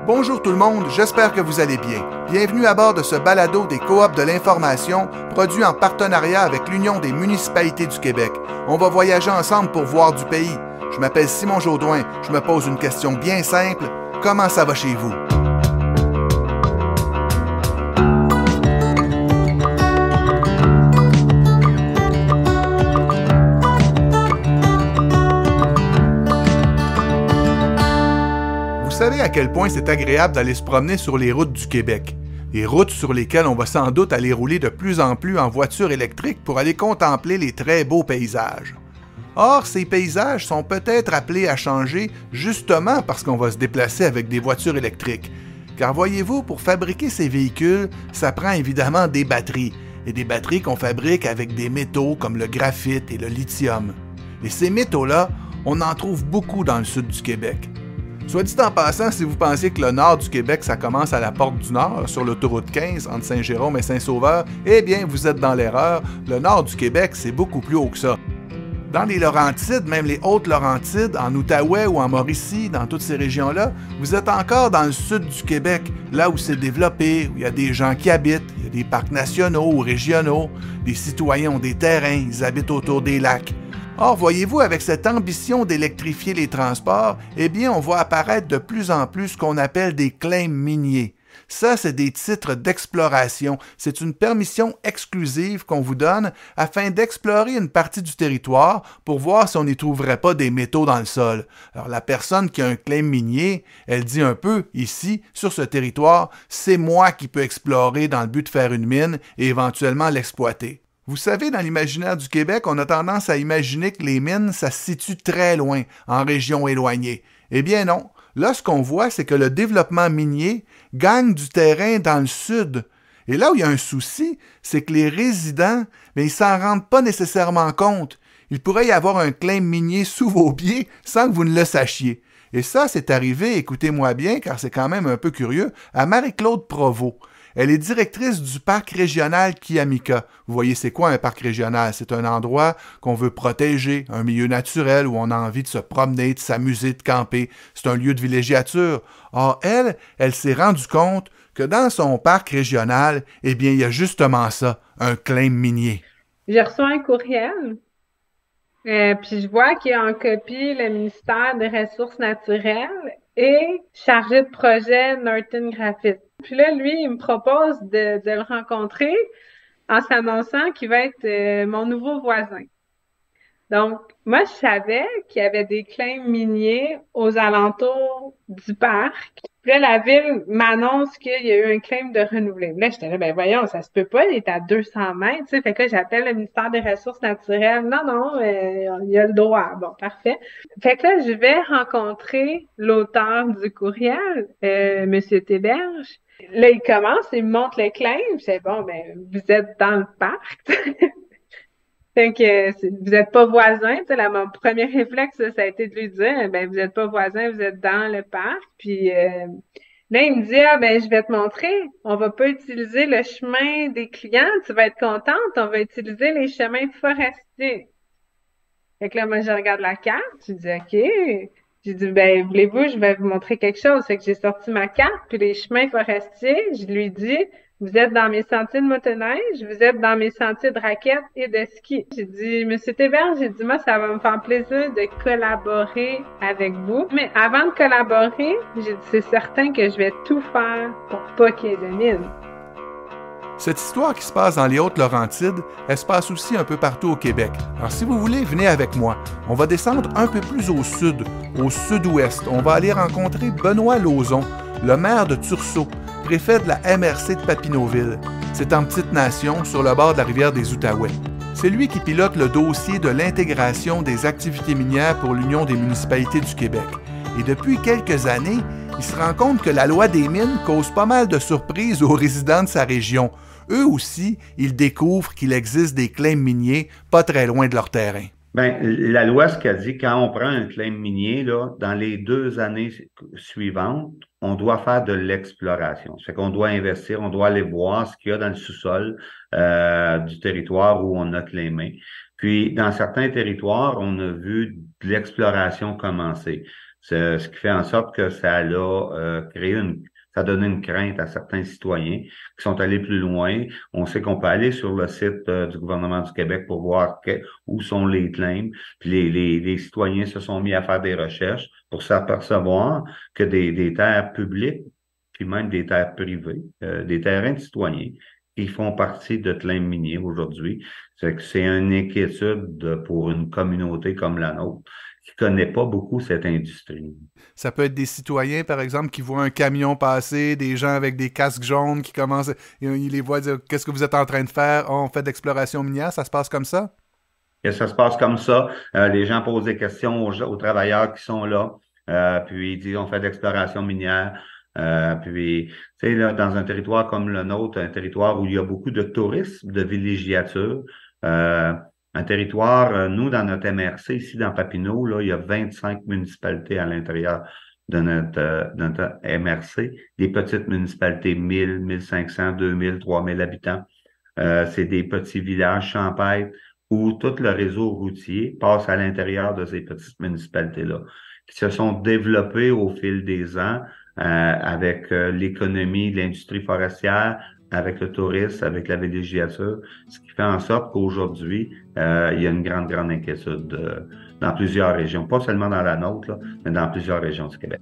Bonjour tout le monde, j'espère que vous allez bien. Bienvenue à bord de ce balado des Coops de l'information, produit en partenariat avec l'Union des municipalités du Québec. On va voyager ensemble pour voir du pays. Je m'appelle Simon Jaudoin, je me pose une question bien simple. Comment ça va chez vous? Vous savez à quel point c'est agréable d'aller se promener sur les routes du Québec. Les routes sur lesquelles on va sans doute aller rouler de plus en plus en voiture électrique pour aller contempler les très beaux paysages. Or, ces paysages sont peut-être appelés à changer justement parce qu'on va se déplacer avec des voitures électriques. Car voyez-vous, pour fabriquer ces véhicules, ça prend évidemment des batteries, et des batteries qu'on fabrique avec des métaux comme le graphite et le lithium. Et ces métaux-là, on en trouve beaucoup dans le sud du Québec. Soit dit en passant, si vous pensiez que le nord du Québec, ça commence à la Porte du Nord, sur l'autoroute 15, entre Saint-Jérôme et Saint-Sauveur, eh bien, vous êtes dans l'erreur. Le nord du Québec, c'est beaucoup plus haut que ça. Dans les Laurentides, même les Hautes-Laurentides, en Outaouais ou en Mauricie, dans toutes ces régions-là, vous êtes encore dans le sud du Québec, là où c'est développé, où il y a des gens qui habitent, il y a des parcs nationaux ou régionaux, des citoyens ont des terrains, ils habitent autour des lacs. Or, voyez-vous, avec cette ambition d'électrifier les transports, eh bien, on voit apparaître de plus en plus ce qu'on appelle des claims miniers. Ça, c'est des titres d'exploration. C'est une permission exclusive qu'on vous donne afin d'explorer une partie du territoire pour voir si on n'y trouverait pas des métaux dans le sol. Alors, la personne qui a un claim minier, elle dit un peu, ici, sur ce territoire, c'est moi qui peux explorer dans le but de faire une mine et éventuellement l'exploiter. Vous savez, dans l'imaginaire du Québec, on a tendance à imaginer que les mines, ça se situe très loin, en région éloignée. Eh bien non. Là, ce qu'on voit, c'est que le développement minier gagne du terrain dans le sud. Et là où il y a un souci, c'est que les résidents, mais ils s'en rendent pas nécessairement compte. Il pourrait y avoir un claim minier sous vos pieds sans que vous ne le sachiez. Et ça, c'est arrivé, écoutez-moi bien, car c'est quand même un peu curieux, à Marie-Claude Provost. Elle est directrice du parc régional Kiamika. Vous voyez, c'est quoi un parc régional? C'est un endroit qu'on veut protéger, un milieu naturel où on a envie de se promener, de s'amuser, de camper. C'est un lieu de villégiature. Or, elle s'est rendue compte que dans son parc régional, eh bien, il y a justement ça, un claim minier. J'ai reçu un courriel, puis je vois qu'il y a en copie le ministère des Ressources naturelles et chargé de projet Norton Graphite. Puis là, lui, il me propose de le rencontrer en s'annonçant qu'il va être mon nouveau voisin. Donc, moi, je savais qu'il y avait des claims miniers aux alentours du parc. Puis là, la ville m'annonce qu'il y a eu un claim de renouvelé. Là, j'étais là, ben voyons, ça se peut pas, il est à 200 mètres, tu sais. Fait que là, j'appelle le ministère des Ressources naturelles. Non, non, il y a le droit. Bon, parfait. Fait que là, je vais rencontrer l'auteur du courriel, Monsieur Théberge. Là, il commence, il me montre le claim. Je dis, bon, ben, vous êtes dans le parc. Fait que vous n'êtes pas voisins, tu sais, mon premier réflexe, ça a été de lui dire, ben vous n'êtes pas voisins, vous êtes dans le parc. Puis là, il me dit, ah ben je vais te montrer, on va pas utiliser le chemin des clients, tu vas être contente, on va utiliser les chemins forestiers. Fait que là, moi, je regarde la carte, je dis, OK. J'ai dit, ben voulez-vous, je vais vous montrer quelque chose. Fait que j'ai sorti ma carte, puis les chemins forestiers, je lui dis, vous êtes dans mes sentiers de motoneige, vous êtes dans mes sentiers de raquettes et de ski. J'ai dit, Monsieur Théberge, j'ai dit, moi, ça va me faire plaisir de collaborer avec vous. Mais avant de collaborer, j'ai dit, c'est certain que je vais tout faire pour pas qu'il y ait de mine. Cette histoire qui se passe dans les Hautes-Laurentides, elle se passe aussi un peu partout au Québec. Alors si vous voulez, venez avec moi. On va descendre un peu plus au sud-ouest. On va aller rencontrer Benoît Lauzon, le maire de Tursault, préfet de la MRC de Papineauville. C'est en petite nation, sur le bord de la rivière des Outaouais. C'est lui qui pilote le dossier de l'intégration des activités minières pour l'Union des municipalités du Québec. Et depuis quelques années, il se rend compte que la loi des mines cause pas mal de surprises aux résidents de sa région. Eux aussi, ils découvrent qu'il existe des claims miniers pas très loin de leur terrain. Bien, la loi, ce qu'elle dit, quand on prend un claim minier, là, dans les 2 années suivantes, on doit faire de l'exploration. Ça fait qu'on doit investir, on doit aller voir ce qu'il y a dans le sous-sol du territoire où on a claimé. Puis, dans certains territoires, on a vu de l'exploration commencer. Ce qui fait en sorte que ça a ça a donné une crainte à certains citoyens qui sont allés plus loin. On sait qu'on peut aller sur le site du gouvernement du Québec pour voir où sont les claims. Puis les citoyens se sont mis à faire des recherches pour s'apercevoir que des terres publiques, puis même des terres privées, des terrains de citoyens, qui font partie de claims miniers aujourd'hui. C'est une inquiétude pour une communauté comme la nôtre qui connaît pas beaucoup cette industrie. Ça peut être des citoyens, par exemple, qui voient un camion passer, des gens avec des casques jaunes qui commencent, ils les voient dire « Qu'est-ce que vous êtes en train de faire? Oh, on fait de l'exploration minière. » Ça se passe comme ça? Et ça se passe comme ça. Les gens posent des questions aux travailleurs qui sont là. Puis ils disent on fait de l'exploration minière. Puis, tu sais, là, dans un territoire comme le nôtre, un territoire où il y a beaucoup de tourisme, de villégiature, un territoire, nous, dans notre MRC, ici dans Papineau, là, il y a 25 municipalités à l'intérieur de notre MRC, des petites municipalités, 1000, 1500, 2000, 3000 habitants. C'est des petits villages champêtres où tout le réseau routier passe à l'intérieur de ces petites municipalités-là, qui se sont développées au fil des ans avec l'économie, l'industrie forestière, avec le tourisme, avec la villégiature, ce qui fait en sorte qu'aujourd'hui, il y a une grande inquiétude dans plusieurs régions, pas seulement dans la nôtre, là, mais dans plusieurs régions du Québec.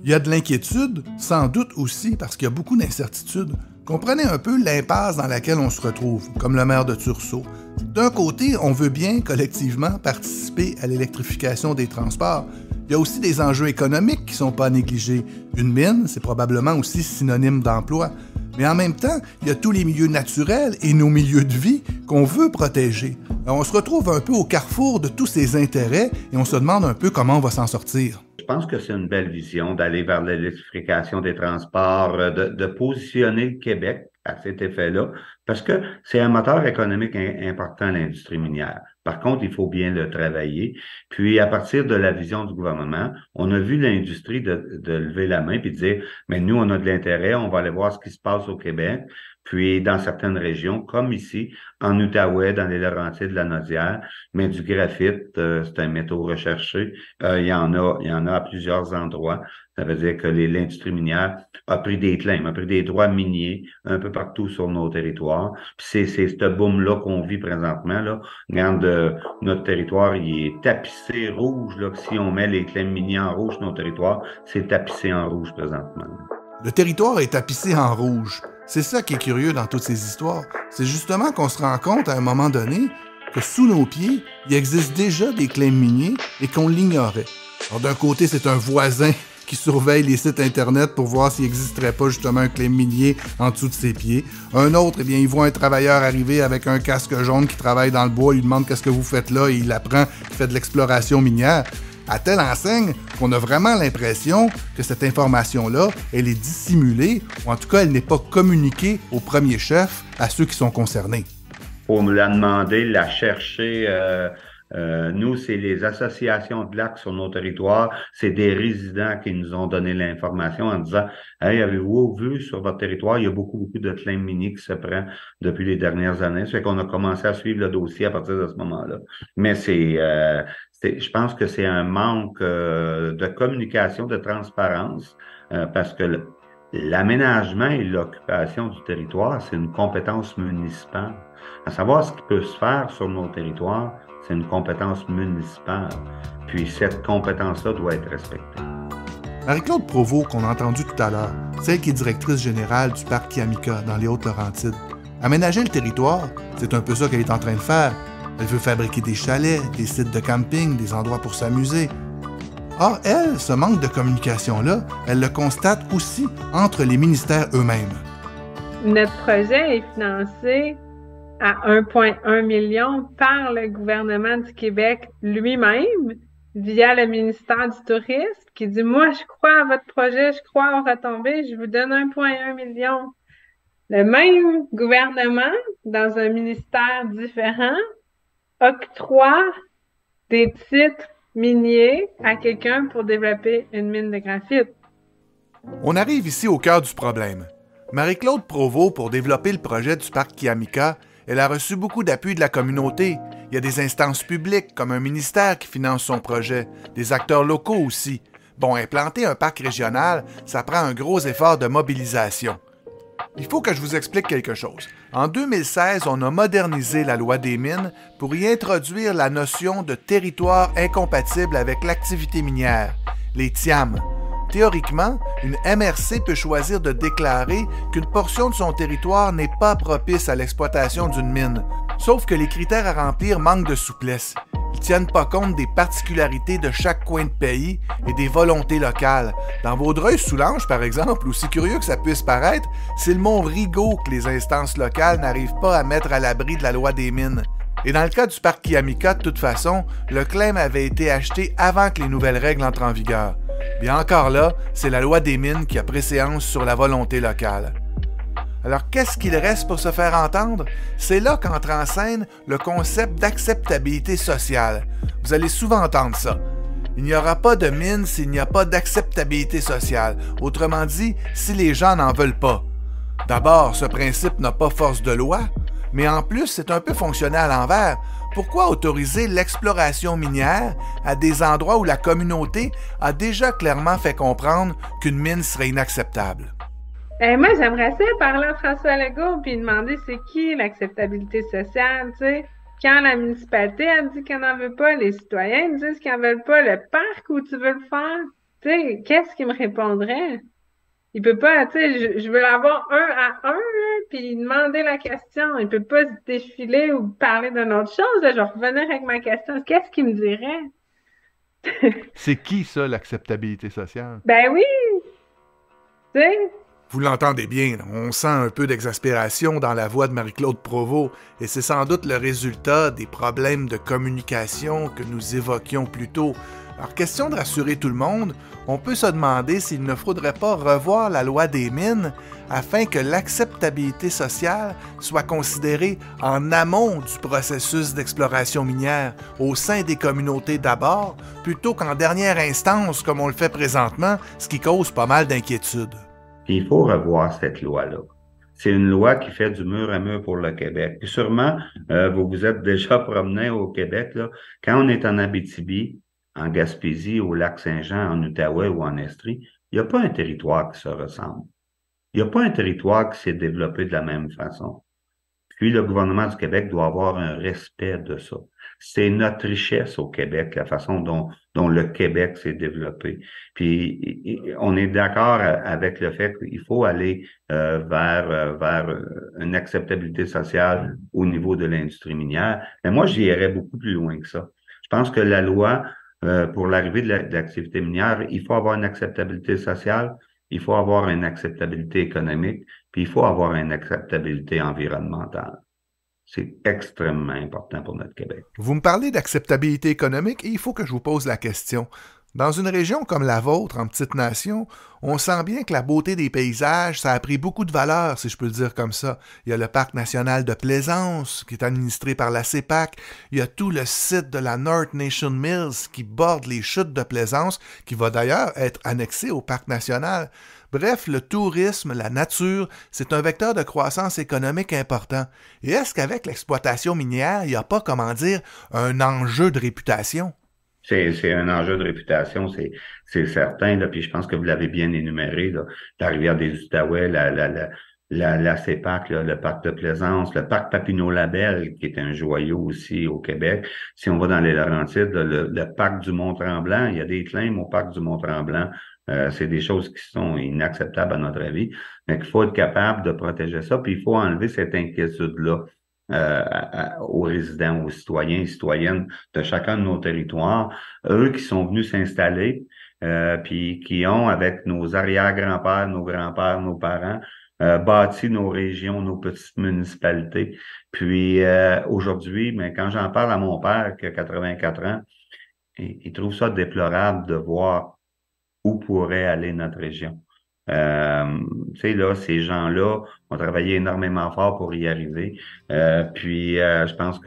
Il y a de l'inquiétude, sans doute aussi parce qu'il y a beaucoup d'incertitudes. Comprenez un peu l'impasse dans laquelle on se retrouve, comme le maire de Tursault. D'un côté, on veut bien, collectivement, participer à l'électrification des transports. Il y a aussi des enjeux économiques qui ne sont pas négligés. Une mine, c'est probablement aussi synonyme d'emploi. Mais en même temps, il y a tous les milieux naturels et nos milieux de vie qu'on veut protéger. On se retrouve un peu au carrefour de tous ces intérêts et on se demande un peu comment on va s'en sortir. Je pense que c'est une belle vision d'aller vers l'électrification des transports, de positionner le Québec à cet effet-là, parce que c'est un moteur économique important, l'industrie minière. Par contre, il faut bien le travailler. Puis, à partir de la vision du gouvernement, on a vu l'industrie de lever la main puis de dire, mais nous, on a de l'intérêt, on va aller voir ce qui se passe au Québec. Puis, dans certaines régions, comme ici, en Outaouais, dans les Laurentides de la Naudière, mais du graphite, c'est un métaux recherché. Il y en a à plusieurs endroits. Ça veut dire que l'industrie minière a pris des claims, a pris des droits miniers un peu partout sur nos territoires. Puis c'est ce boom-là qu'on vit présentement, là. Regarde, notre territoire, il est tapissé rouge, là. Si on met les claims miniers en rouge sur nos territoires, c'est tapissé en rouge présentement. Le territoire est tapissé en rouge. C'est ça qui est curieux dans toutes ces histoires. C'est justement qu'on se rend compte à un moment donné que sous nos pieds, il existe déjà des claims miniers et qu'on l'ignorait. Alors d'un côté, c'est un voisin qui surveille les sites Internet pour voir s'il n'existerait pas justement un claim minier en dessous de ses pieds. Un autre, eh bien, il voit un travailleur arriver avec un casque jaune qui travaille dans le bois, il lui demande qu'est-ce que vous faites là et il apprend qu'il fait de l'exploration minière. À telle enseigne qu'on a vraiment l'impression que cette information-là, elle est dissimulée, ou en tout cas, elle n'est pas communiquée au premier chef, à ceux qui sont concernés. Pour me la demander, la chercher, nous, c'est les associations de lacs sur nos territoires, c'est des résidents qui nous ont donné l'information en disant « Hey, avez-vous vu sur votre territoire, il y a beaucoup de claims miniers qui se prennent depuis les dernières années. » Ça fait qu'on a commencé à suivre le dossier à partir de ce moment-là. Mais je pense que c'est un manque de communication, de transparence, parce que l'aménagement et l'occupation du territoire, c'est une compétence municipale. À savoir ce qui peut se faire sur nos territoires, c'est une compétence municipale. Puis cette compétence-là doit être respectée. Marie-Claude Provost, qu'on a entendu tout à l'heure, celle qui est directrice générale du parc Kiamika dans les Hautes-Laurentides. Aménager le territoire, c'est un peu ça qu'elle est en train de faire. Elle veut fabriquer des chalets, des sites de camping, des endroits pour s'amuser. Or, elle, ce manque de communication-là, elle le constate aussi entre les ministères eux-mêmes. Notre projet est financé à 1,1 million par le gouvernement du Québec lui-même, via le ministère du Tourisme, qui dit « Moi, je crois à votre projet, je crois aux retombées, je vous donne 1,1 million. » Le même gouvernement, dans un ministère différent, octroie des titres miniers à quelqu'un pour développer une mine de graphite. On arrive ici au cœur du problème. Marie-Claude Provost, pour développer le projet du parc Kiamika, Elle a reçu beaucoup d'appui de la communauté. Il y a des instances publiques, comme un ministère qui finance son projet, des acteurs locaux aussi. Bon, implanter un parc régional, ça prend un gros effort de mobilisation. Il faut que je vous explique quelque chose. En 2016, on a modernisé la loi des mines pour y introduire la notion de territoire incompatible avec l'activité minière, les TIAM. Théoriquement, une MRC peut choisir de déclarer qu'une portion de son territoire n'est pas propice à l'exploitation d'une mine. Sauf que les critères à remplir manquent de souplesse. Ils ne tiennent pas compte des particularités de chaque coin de pays et des volontés locales. Dans Vaudreuil-Soulanges, par exemple, aussi curieux que ça puisse paraître, c'est le mont Rigaud que les instances locales n'arrivent pas à mettre à l'abri de la loi des mines. Et dans le cas du parc Kiamika, de toute façon, le claim avait été acheté avant que les nouvelles règles entrent en vigueur. Bien encore là, c'est la loi des mines qui a préséance sur la volonté locale. Alors, qu'est-ce qu'il reste pour se faire entendre? C'est là qu'entre en scène le concept d'acceptabilité sociale. Vous allez souvent entendre ça. Il n'y aura pas de mine s'il n'y a pas d'acceptabilité sociale. Autrement dit, si les gens n'en veulent pas. D'abord, ce principe n'a pas force de loi, mais en plus, c'est un peu fonctionné à l'envers. Pourquoi autoriser l'exploration minière à des endroits où la communauté a déjà clairement fait comprendre qu'une mine serait inacceptable? Moi, j'aimerais ça parler à François Legault puis demander c'est qui l'acceptabilité sociale, tu sais. Quand la municipalité a dit qu'elle n'en veut pas, les citoyens disent qu'ils n'en veulent pas, le parc où tu veux le faire, tu sais, qu'est-ce qu'il me répondrait? Il peut pas, tu sais, je veux l'avoir un à un, là, puis demander la question. Il peut pas se défiler ou parler d'une autre chose, là. Je vais revenir avec ma question. Qu'est-ce qu'il me dirait? C'est qui, ça, l'acceptabilité sociale? Ben oui! Tu sais? Vous l'entendez bien, on sent un peu d'exaspération dans la voix de Marie-Claude Provost, et c'est sans doute le résultat des problèmes de communication que nous évoquions plus tôt. Alors, question de rassurer tout le monde, on peut se demander s'il ne faudrait pas revoir la loi des mines afin que l'acceptabilité sociale soit considérée en amont du processus d'exploration minière, au sein des communautés d'abord, plutôt qu'en dernière instance comme on le fait présentement, ce qui cause pas mal d'inquiétudes. Il faut revoir cette loi-là. C'est une loi qui fait du mur à mur pour le Québec. Puis sûrement, vous vous êtes déjà promené au Québec, là. Quand on est en Abitibi, en Gaspésie, au Lac-Saint-Jean, en Outaouais ou en Estrie, il n'y a pas un territoire qui se ressemble. Il n'y a pas un territoire qui s'est développé de la même façon. Puis le gouvernement du Québec doit avoir un respect de ça. C'est notre richesse au Québec, la façon dont le Québec s'est développé. Puis on est d'accord avec le fait qu'il faut aller vers une acceptabilité sociale au niveau de l'industrie minière. Mais moi, j'y irais beaucoup plus loin que ça. Je pense que la loi, pour l'arrivée de l'activité minière, il faut avoir une acceptabilité sociale, il faut avoir une acceptabilité économique, puis il faut avoir une acceptabilité environnementale. C'est extrêmement important pour notre Québec. Vous me parlez d'acceptabilité économique et il faut que je vous pose la question. Dans une région comme la vôtre, en petite nation, on sent bien que la beauté des paysages, ça a pris beaucoup de valeur, si je peux le dire comme ça. Il y a le Parc national de Plaisance, qui est administré par la CEPAC. Il y a tout le site de la North Nation Mills, qui borde les chutes de Plaisance, qui va d'ailleurs être annexé au Parc national. Bref, le tourisme, la nature, c'est un vecteur de croissance économique important. Et est-ce qu'avec l'exploitation minière, il n'y a pas, comment dire, un enjeu de réputation? C'est un enjeu de réputation, c'est certain, là, puis je pense que vous l'avez bien énuméré, là, la rivière des Outaouais, la CEPAC, là, le parc de Plaisance, le parc Papineau-Labelle, qui est un joyau aussi au Québec. Si on va dans les Laurentides, le parc du Mont-Tremblant, il y a des claims au parc du Mont-Tremblant. C'est des choses qui sont inacceptables à notre avis, mais qu'il faut être capable de protéger ça, puis il faut enlever cette inquiétude-là aux résidents, aux citoyens et citoyennes de chacun de nos territoires, eux qui sont venus s'installer, puis qui ont, avec nos arrière-grands-pères, nos grands-pères, nos parents, bâti nos régions, nos petites municipalités. Puis aujourd'hui, mais quand j'en parle à mon père qui a 84 ans, il trouve ça déplorable de voir où pourrait aller notre région. Tu sais, là, ces gens-là ont travaillé énormément fort pour y arriver. Puis je pense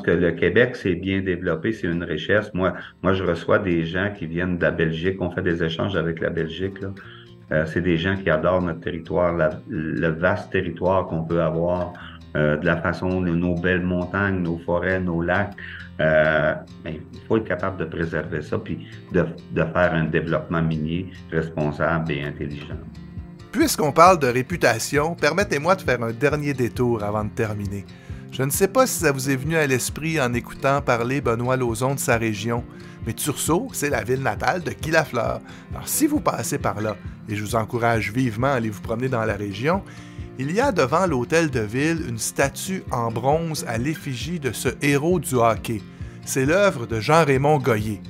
que le Québec s'est bien développé, c'est une richesse. Moi, je reçois des gens qui viennent de la Belgique. On fait des échanges avec la Belgique, là. C'est des gens qui adorent notre territoire, le vaste territoire qu'on peut avoir de la façon de nos belles montagnes, nos forêts, nos lacs. Mais il faut être capable de préserver ça puis de faire un développement minier responsable et intelligent. Puisqu'on parle de réputation, permettez-moi de faire un dernier détour avant de terminer. Je ne sais pas si ça vous est venu à l'esprit en écoutant parler Benoît Lauzon de sa région, mais Tursault, c'est la ville natale de Guy Lafleur. Alors si vous passez par là, et je vous encourage vivement à aller vous promener dans la région, il y a devant l'hôtel de ville une statue en bronze à l'effigie de ce héros du hockey. C'est l'œuvre de Jean-Raymond Goyer.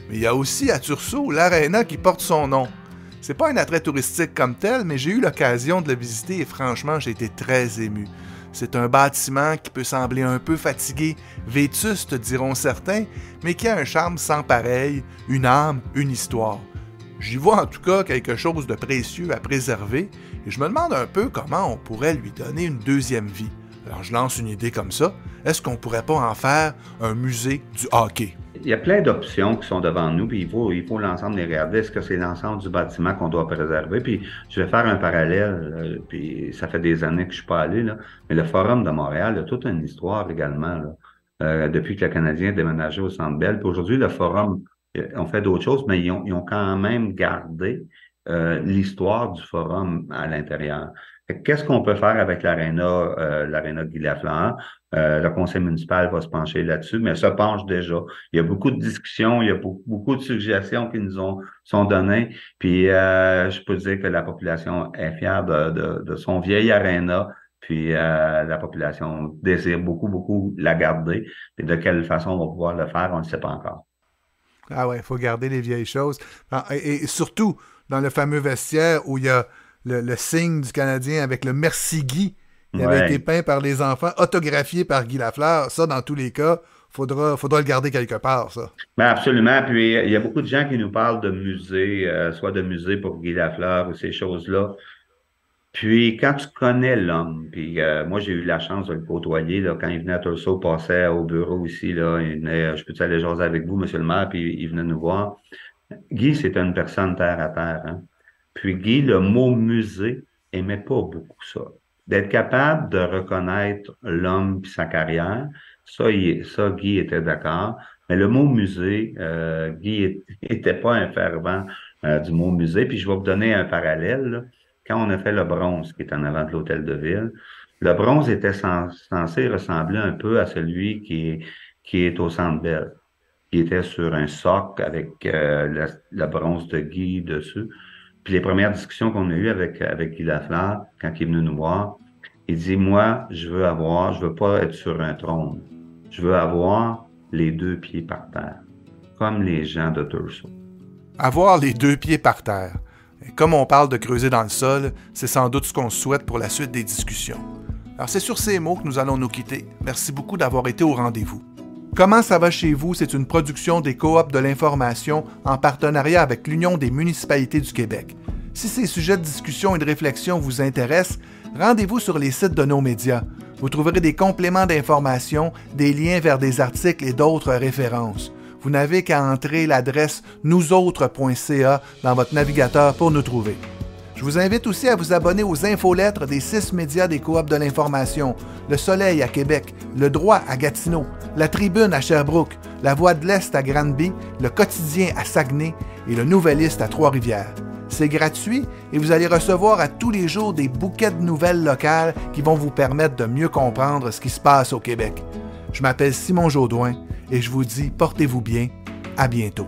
Mais il y a aussi à Tursault l'aréna qui porte son nom. C'est pas un attrait touristique comme tel, mais j'ai eu l'occasion de le visiter et franchement, j'ai été très ému. C'est un bâtiment qui peut sembler un peu fatigué, vétuste diront certains, mais qui a un charme sans pareil, une âme, une histoire. J'y vois en tout cas quelque chose de précieux à préserver et je me demande un peu comment on pourrait lui donner une deuxième vie. Alors je lance une idée comme ça, est-ce qu'on pourrait pas en faire un musée du hockey? Il y a plein d'options qui sont devant nous, puis il faut l'ensemble les regarder. Est-ce que c'est l'ensemble du bâtiment qu'on doit préserver? Puis je vais faire un parallèle, puis ça fait des années que je suis pas allé, là, mais le Forum de Montréal a toute une histoire également, là, depuis que le Canadien a déménagé au Centre Bell. Puis aujourd'hui, le Forum, on fait d'autres choses, mais ils ont quand même gardé l'histoire du Forum à l'intérieur. Qu'est-ce qu'on peut faire avec l'aréna Guy Lafleur? Le conseil municipal va se pencher là-dessus, mais se penche déjà. Il y a beaucoup de discussions, il y a beaucoup de suggestions qui nous sont données. Puis je peux dire que la population est fière de son vieil aréna. Puis la population désire beaucoup la garder. Et de quelle façon on va pouvoir le faire, on ne sait pas encore. Ah ouais, il faut garder les vieilles choses. Et surtout, dans le fameux vestiaire où il y a le signe du Canadien avec le Merci Guy, qui avait été peint par les enfants, autographié par Guy Lafleur. Ça, dans tous les cas, faudra le garder quelque part, ça. Ben absolument. Puis il y a beaucoup de gens qui nous parlent de musée, soit de musée pour Guy Lafleur ou ces choses-là. Puis quand tu connais l'homme, puis moi j'ai eu la chance de le côtoyer là, quand il venait à Tursault, passait au bureau ici, là, il venait, je peux aller jaser avec vous, monsieur le maire, puis il venait nous voir. Guy, c'était une personne terre à terre, hein. Puis Guy, le mot musée, aimait pas beaucoup ça. D'être capable de reconnaître l'homme puis sa carrière, ça, Guy était d'accord. Mais le mot musée, Guy était pas un fervent du mot musée. Puis je vais vous donner un parallèle, là. Quand on a fait le bronze, qui est en avant de l'hôtel de ville, le bronze était censé ressembler un peu à celui qui est au Centre Bell, qui était sur un socle avec le bronze de Guy dessus. Puis les premières discussions qu'on a eues avec Guy Lafleur, quand il est venu nous voir, il dit, moi, je veux pas être sur un trône. Je veux avoir les 2 pieds par terre, comme les gens de Tursault. Avoir les 2 pieds par terre. Et comme on parle de creuser dans le sol, c'est sans doute ce qu'on souhaite pour la suite des discussions. Alors c'est sur ces mots que nous allons nous quitter. Merci beaucoup d'avoir été au rendez-vous. Comment ça va chez vous? C'est une production des Coops de l'information en partenariat avec l'Union des municipalités du Québec. Si ces sujets de discussion et de réflexion vous intéressent, rendez-vous sur les sites de nos médias. Vous trouverez des compléments d'information, des liens vers des articles et d'autres références. Vous n'avez qu'à entrer l'adresse nousautres.ca dans votre navigateur pour nous trouver. Je vous invite aussi à vous abonner aux infolettres des 6 médias des Coops de l'information, Le Soleil à Québec, Le Droit à Gatineau, La Tribune à Sherbrooke, La Voix de l'Est à Granby, Le Quotidien à Saguenay et Le Nouvelliste à Trois-Rivières. C'est gratuit et vous allez recevoir à tous les jours des bouquets de nouvelles locales qui vont vous permettre de mieux comprendre ce qui se passe au Québec. Je m'appelle Simon Jaudoin et je vous dis portez-vous bien. À bientôt.